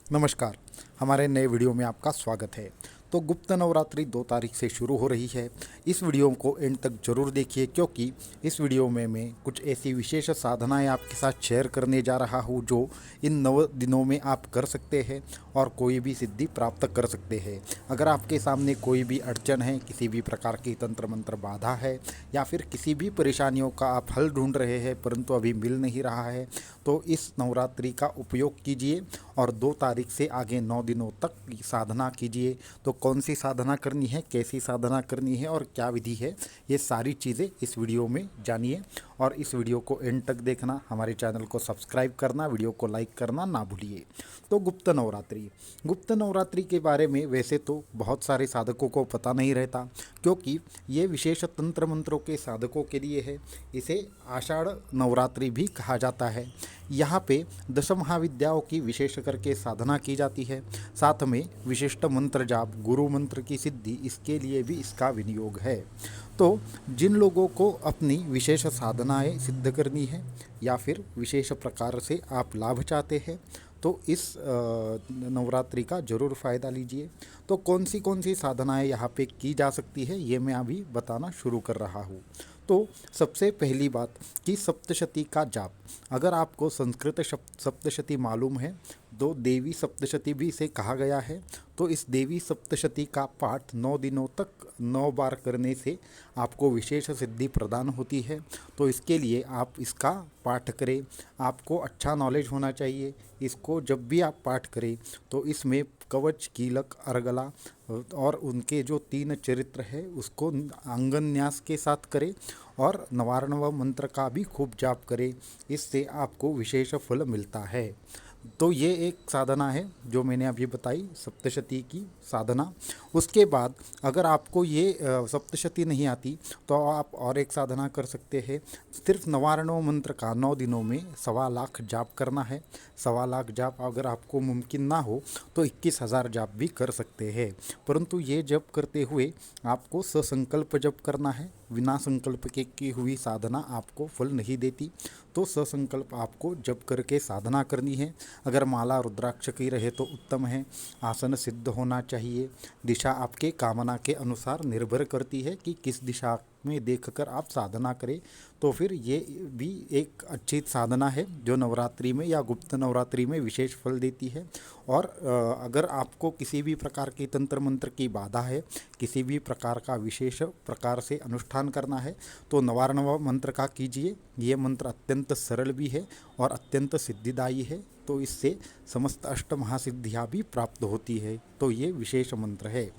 नमस्कार। हमारे नए वीडियो में आपका स्वागत है। तो गुप्त नवरात्रि 2 तारीख से शुरू हो रही है। इस वीडियो को एंड तक ज़रूर देखिए, क्योंकि इस वीडियो में मैं कुछ ऐसी विशेष साधनाएं आपके साथ शेयर करने जा रहा हूं जो इन 9 दिनों में आप कर सकते हैं और कोई भी सिद्धि प्राप्त कर सकते हैं। अगर आपके सामने कोई भी अड़चन है, किसी भी प्रकार की तंत्र मंत्र बाधा है या फिर किसी भी परेशानियों का आप हल ढूंढ रहे हैं परंतु अभी मिल नहीं रहा है, तो इस नवरात्रि का उपयोग कीजिए और 2 तारीख से आगे 9 दिनों तक साधना कीजिए। तो कौन सी साधना करनी है, कैसी साधना करनी है और क्या विधि है, ये सारी चीज़ें इस वीडियो में जानिए। और इस वीडियो को एंड तक देखना, हमारे चैनल को सब्सक्राइब करना, वीडियो को लाइक करना ना भूलिए। तो गुप्त नवरात्रि के बारे में वैसे तो बहुत सारे साधकों को पता नहीं रहता, क्योंकि ये विशेष तंत्र मंत्रों के साधकों के लिए है। इसे आषाढ़ नवरात्रि भी कहा जाता है। यहाँ पे दश महाविद्याओं की विशेष करके साधना की जाती है। साथ में विशिष्ट मंत्र जाप, गुरु मंत्र की सिद्धि, इसके लिए भी इसका विनियोग है। तो जिन लोगों को अपनी विशेष साधनाएं सिद्ध करनी है या फिर विशेष प्रकार से आप लाभ चाहते हैं, तो इस नवरात्रि का ज़रूर फ़ायदा लीजिए। तो कौन सी साधनाएं यहाँ पे की जा सकती है, ये मैं अभी बताना शुरू कर रहा हूँ। तो सबसे पहली बात कि सप्तशती का जाप। अगर आपको संस्कृत सप्तशती मालूम है, तो देवी सप्तशती भी इसे कहा गया है। तो इस देवी सप्तशती का पाठ 9 दिनों तक 9 बार करने से आपको विशेष सिद्धि प्रदान होती है। तो इसके लिए आप इसका पाठ करें। आपको अच्छा नॉलेज होना चाहिए। इसको जब भी आप पाठ करें तो इसमें कवच, कीलक, अर्गला और उनके जो 3 चरित्र है उसको आंगन न्यास के साथ करें और नवार्णव मंत्र का भी खूब जाप करें। इससे आपको विशेष फल मिलता है। तो ये एक साधना है जो मैंने अभी बताई, सप्तशती की साधना। उसके बाद अगर आपको ये सप्तशती नहीं आती तो आप और एक साधना कर सकते हैं। सिर्फ नवारणव मंत्र का 9 दिनों में 1.25 लाख जाप करना है। 1.25 लाख जाप अगर आपको मुमकिन ना हो तो 21,000 जाप भी कर सकते हैं, परंतु ये जप करते हुए आपको ससंकल्प जप करना है। बिना संकल्प के की हुई साधना आपको फल नहीं देती। तो ससंकल्प आपको जप करके साधना करनी है। अगर माला रुद्राक्ष की रहे तो उत्तम है। आसन सिद्ध होना चाहिए। दिशा आपके कामना के अनुसार निर्भर करती है कि किस दिशा में देखकर आप साधना करें। तो फिर ये भी एक अच्छी साधना है जो नवरात्रि में या गुप्त नवरात्रि में विशेष फल देती है। और अगर आपको किसी भी प्रकार की तंत्र मंत्र की बाधा है, किसी भी प्रकार का विशेष प्रकार से अनुष्ठान करना है, तो नवार्णव मंत्र का कीजिए। ये मंत्र अत्यंत सरल भी है और अत्यंत सिद्धिदायी है। तो इससे समस्त अष्ट महासिद्धियाँ भी प्राप्त होती है। तो ये विशेष मंत्र है।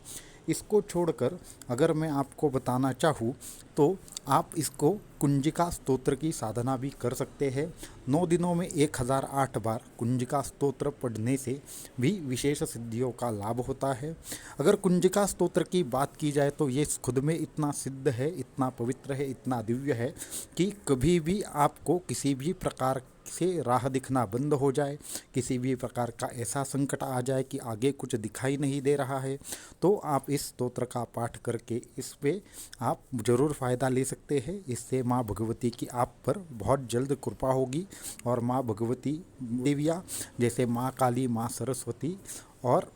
इसको छोड़कर अगर मैं आपको बताना चाहूँ तो आप इसको कुंजिका स्तोत्र की साधना भी कर सकते हैं। 9 दिनों में 1008 बार कुंजिका स्तोत्र पढ़ने से भी विशेष सिद्धियों का लाभ होता है। अगर कुंजिका स्तोत्र की बात की जाए तो ये खुद में इतना सिद्ध है, इतना पवित्र है, इतना दिव्य है कि कभी भी आपको किसी भी प्रकार से राह दिखना बंद हो जाए, किसी भी प्रकार का ऐसा संकट आ जाए कि आगे कुछ दिखाई नहीं दे रहा है, तो आप इस स्तोत्र का पाठ करके इस पे आप ज़रूर फ़ायदा ले सकते हैं। इससे माँ भगवती की आप पर बहुत जल्द कृपा होगी और माँ भगवती देवियाँ जैसे माँ काली, माँ सरस्वती और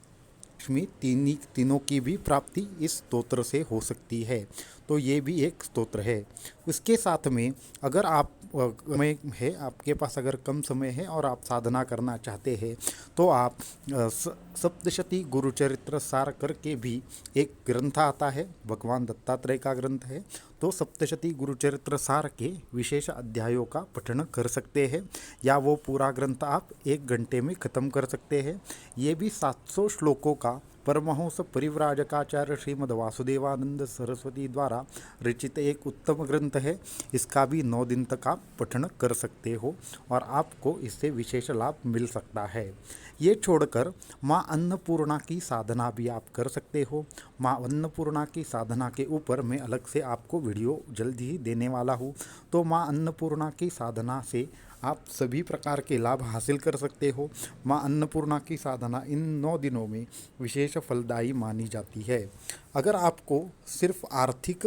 लक्ष्मी तीनों की भी प्राप्ति इस स्तोत्र से हो सकती है। तो ये भी एक स्तोत्र है। उसके साथ में अगर आप समय है, आपके पास अगर कम समय है और आप साधना करना चाहते हैं, तो आप सप्तशती गुरुचरित्र सार करके भी एक ग्रंथ आता है, भगवान दत्तात्रेय का ग्रंथ है। तो सप्तशती गुरुचरित्र सार के विशेष अध्यायों का पठन कर सकते हैं या वो पूरा ग्रंथ आप 1 घंटे में ख़त्म कर सकते हैं। ये भी 700 श्लोकों का परमहंस परिव्राजकाचार्य श्रीमद् वासुदेवानंद सरस्वती द्वारा रचित एक उत्तम ग्रंथ है। इसका भी 9 दिन तक आप पठन कर सकते हो और आपको इससे विशेष लाभ मिल सकता है। ये छोड़कर माँ अन्नपूर्णा की साधना भी आप कर सकते हो। माँ अन्नपूर्णा की साधना के ऊपर मैं अलग से आपको वीडियो जल्द ही देने वाला हूँ। तो माँ अन्नपूर्णा की साधना से आप सभी प्रकार के लाभ हासिल कर सकते हो। माँ अन्नपूर्णा की साधना इन 9 दिनों में विशेष फलदायी मानी जाती है। अगर आपको सिर्फ आर्थिक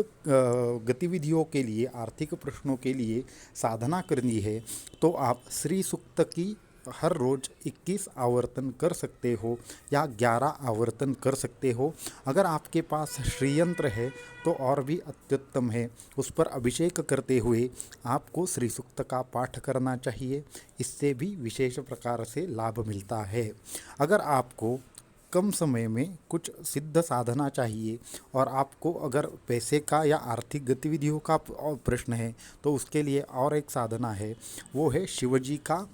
गतिविधियों के लिए, आर्थिक प्रश्नों के लिए साधना करनी है, तो आप श्री सूक्त की हर रोज़ 21 आवर्तन कर सकते हो या 11 आवर्तन कर सकते हो। अगर आपके पास श्रीयंत्र है तो और भी अत्युत्तम है। उस पर अभिषेक करते हुए आपको श्री सूक्त का पाठ करना चाहिए। इससे भी विशेष प्रकार से लाभ मिलता है। अगर आपको कम समय में कुछ सिद्ध साधना चाहिए और आपको अगर पैसे का या आर्थिक गतिविधियों का प्रश्न है तो उसके लिए और एक साधना है, वो है शिवजी का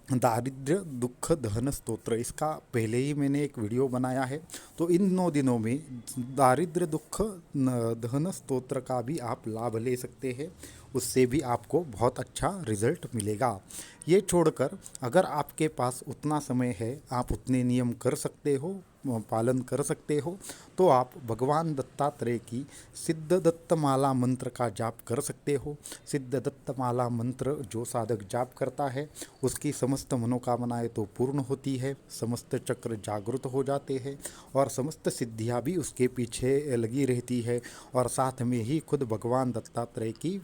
दारिद्र्य दुख दहन स्तोत्र। इसका पहले ही मैंने एक वीडियो बनाया है। तो इन 9 दिनों में दारिद्र्य दुख दहन स्तोत्र का भी आप लाभ ले सकते हैं। उससे भी आपको बहुत अच्छा रिजल्ट मिलेगा। ये छोड़कर अगर आपके पास उतना समय है, आप उतने नियम कर सकते हो, पालन कर सकते हो, तो आप भगवान दत्तात्रेय की सिद्ध दत्तमाला मंत्र का जाप कर सकते हो। सिद्ध दत्तमाला मंत्र जो साधक जाप करता है उसकी समस्त मनोकामनाएं तो पूर्ण होती है, समस्त चक्र जागृत हो जाते हैं और समस्त सिद्धियां भी उसके पीछे लगी रहती है। और साथ में ही खुद भगवान दत्तात्रेय की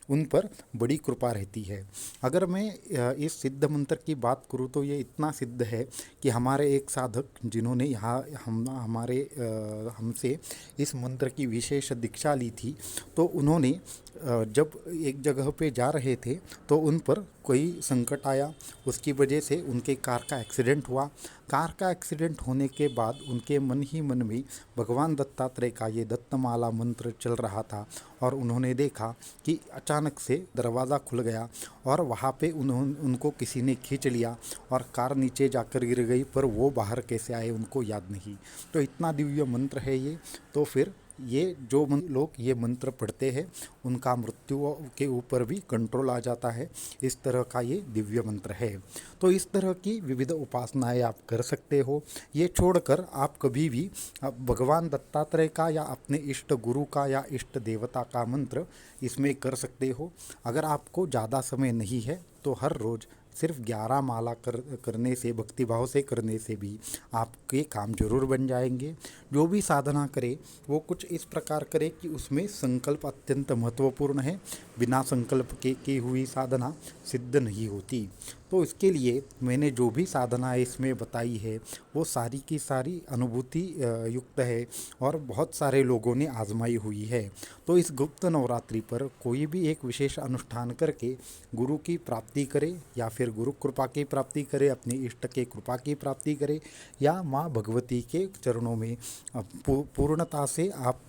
उन पर बड़ी कृपा रहती है। अगर मैं इस सिद्ध मंत्र की बात करूँ तो ये इतना सिद्ध है कि हमारे एक साधक जिन्होंने यहाँ हमसे इस मंत्र की विशेष दीक्षा ली थी, तो उन्होंने जब एक जगह पे जा रहे थे तो उन पर कोई संकट आया। उसकी वजह से उनके कार का एक्सीडेंट हुआ। कार का एक्सीडेंट होने के बाद उनके मन ही मन में भगवान दत्तात्रेय का ये दत्तमाला मंत्र चल रहा था और उन्होंने देखा कि अचानक से दरवाज़ा खुल गया और वहाँ पे उनको किसी ने खींच लिया और कार नीचे जाकर गिर गई, पर वो बाहर कैसे आए उनको याद नहीं। तो इतना दिव्य मंत्र है ये। तो फिर ये जो लोग ये मंत्र पढ़ते हैं उनका मृत्यु के ऊपर भी कंट्रोल आ जाता है। इस तरह का ये दिव्य मंत्र है। तो इस तरह की विविध उपासनाएं आप कर सकते हो। ये छोड़कर आप कभी भी भगवान दत्तात्रेय का या अपने इष्ट गुरु का या इष्ट देवता का मंत्र इसमें कर सकते हो। अगर आपको ज़्यादा समय नहीं है तो हर रोज़ सिर्फ 11 माला करने से, भक्तिभाव से करने से भी आपके काम जरूर बन जाएंगे। जो भी साधना करे वो कुछ इस प्रकार करे कि उसमें संकल्प अत्यंत महत्वपूर्ण है। बिना संकल्प के की हुई साधना सिद्ध नहीं होती। तो इसके लिए मैंने जो भी साधना इसमें बताई है वो सारी की सारी अनुभूति युक्त है और बहुत सारे लोगों ने आजमाई हुई है। तो इस गुप्त नवरात्रि पर कोई भी एक विशेष अनुष्ठान करके गुरु की प्राप्ति करे या फिर गुरु कृपा की प्राप्ति करे, अपनी इष्ट के कृपा की प्राप्ति करे या माँ भगवती के चरणों में पूर्णता से आप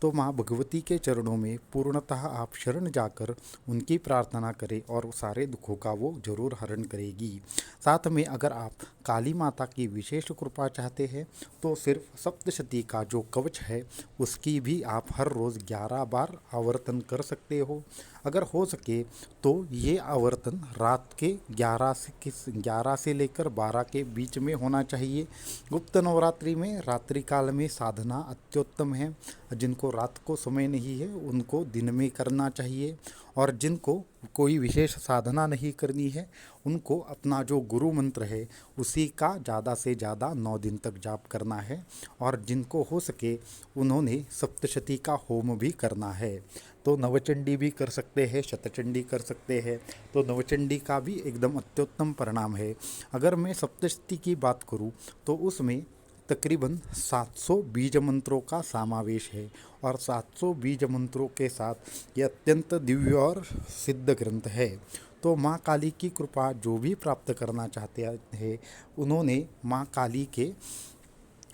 तो माँ भगवती के चरणों में पूर्णतः आप शरण जाकर उनकी प्रार्थना करें और सारे दुखों का वो जरूर हरण करेगी। साथ में अगर आप काली माता की विशेष कृपा चाहते हैं तो सिर्फ सप्तशती का जो कवच है उसकी भी आप हर रोज़ 11 बार आवर्तन कर सकते हो। अगर हो सके तो ये आवर्तन रात के 11 से लेकर 12 के बीच में होना चाहिए। गुप्त नवरात्रि में रात्रि काल में साधना अत्युत्तम है। जिनको रात को समय नहीं है उनको दिन में करना चाहिए और जिनको कोई विशेष साधना नहीं करनी है उनको अपना जो गुरु मंत्र है उसी का ज़्यादा से ज़्यादा 9 दिन तक जाप करना है। और जिनको हो सके उन्होंने सप्तशती का होम भी करना है। तो नवचंडी भी कर सकते हैं, शतचंडी कर सकते हैं। तो नवचंडी का भी एकदम अत्युत्तम परिणाम है। अगर मैं सप्तशती की बात करूं तो उसमें तकरीबन 700 बीज मंत्रों का समावेश है और 700 बीज मंत्रों के साथ ये अत्यंत दिव्य और सिद्ध ग्रंथ है। तो माँ काली की कृपा जो भी प्राप्त करना चाहते हैं उन्होंने माँ काली के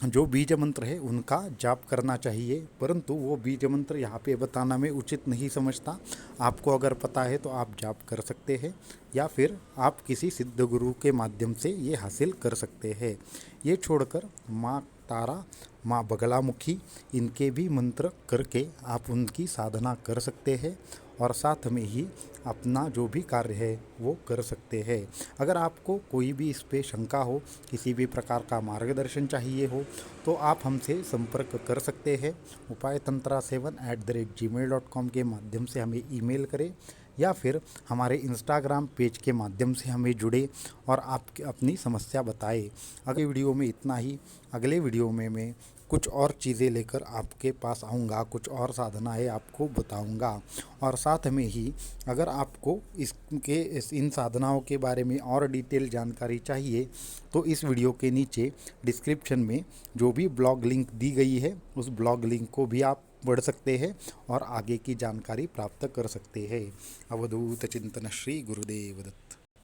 जो बीज मंत्र है उनका जाप करना चाहिए। परंतु वो बीज मंत्र यहाँ पे बताना मैं उचित नहीं समझता। आपको अगर पता है तो आप जाप कर सकते हैं या फिर आप किसी सिद्ध गुरु के माध्यम से ये हासिल कर सकते हैं। ये छोड़कर माँ तारा, माँ बगलामुखी, इनके भी मंत्र करके आप उनकी साधना कर सकते हैं और साथ में ही अपना जो भी कार्य है वो कर सकते हैं। अगर आपको कोई भी इस पे शंका हो, किसी भी प्रकार का मार्गदर्शन चाहिए हो तो आप हमसे संपर्क कर सकते हैं। upaytantra7@gmail.com के माध्यम से हमें ईमेल करें या फिर हमारे इंस्टाग्राम पेज के माध्यम से हमें जुड़े और आप अपनी समस्या बताएं। अगले वीडियो में इतना ही। अगले वीडियो में मैं कुछ और चीज़ें लेकर आपके पास आऊँगा, कुछ और साधनाएँ आपको बताऊँगा। और साथ में ही अगर आपको इन साधनाओं के बारे में और डिटेल जानकारी चाहिए तो इस वीडियो के नीचे डिस्क्रिप्शन में जो भी ब्लॉग लिंक दी गई है उस ब्लॉग लिंक को भी आप पढ़ सकते हैं और आगे की जानकारी प्राप्त कर सकते हैं। अवधूत चिंतन श्री गुरुदेव दत्त।